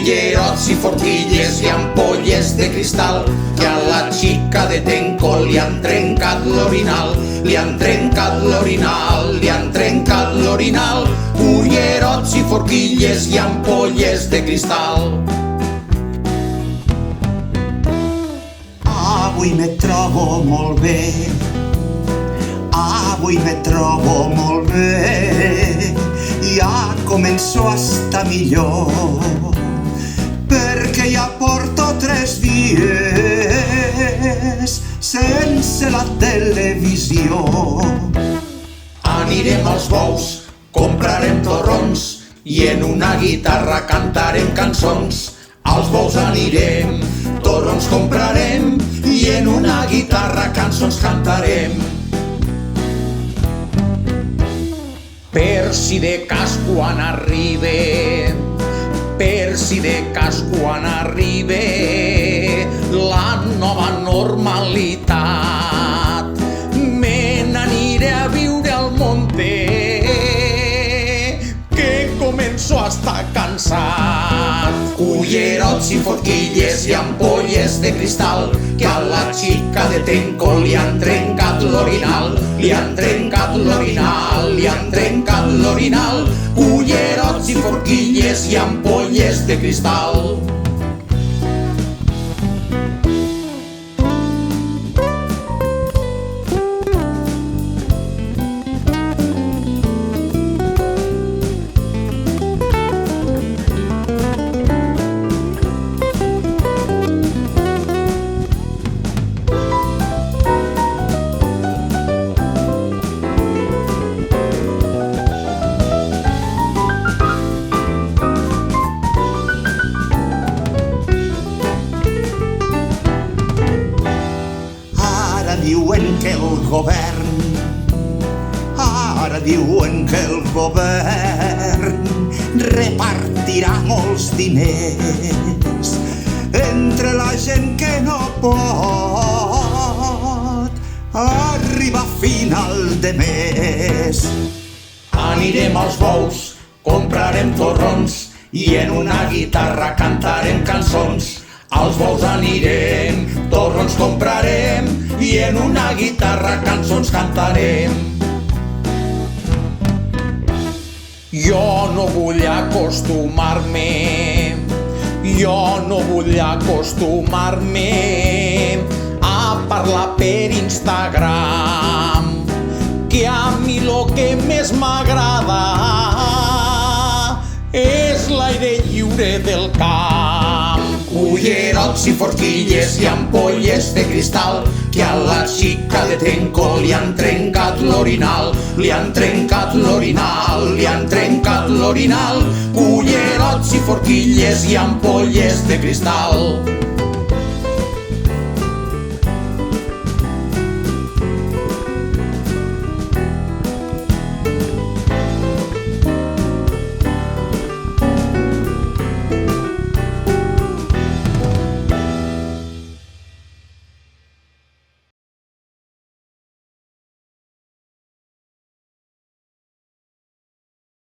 cullerots i forquilles i ampolles de cristal, que a la xica de Tenco li han trencat l'orinal, li han trencat l'orinal, li han trencat l'orinal, cullerots i forquilles i ampolles de cristal. Avui me trobo molt bé, avui me trobo molt bé, ja començo a estar millor, perquè ja porto 3 dies sense la televisió. Anirem als bous, comprarem torrons i en una guitarra cantarem cançons. Als bous anirem, torrons comprarem i en una guitarra cançons cantarem. Per si de cas quan arribe, per si de cas quan arribe la nova normalitat, me n'aniré a viure al monte, que començo a estar cansat. Cullerots i forquilles i ampolles de cristal, que a la xica de Tenco li han trencat l'orinal, li han trencat l'orinal, li han trencat l'orinal, cullerots i forquilles i ampolles de cristal. Ara diuen que el govern repartirà molts diners entre la gent que no pot arribar a final de mes. Anirem als bous, comprarem torrons i en una guitarra cantarem cançons. Als bous anirem, torrons comprarem i en una guitarra cançons cantarem. Jo no vull acostumar-me, jo no vull acostumar-me a parlar per Instagram, que a mi lo que més m'agrada és l'aire lliure del camp. Cullerots i forquilles i ampolles de cristal, que a la xica de Tenco li han trencat l'orinal, li han trencat l'orinal, li han trencat l'orinal, cullerots i forquilles i ampolles de cristal.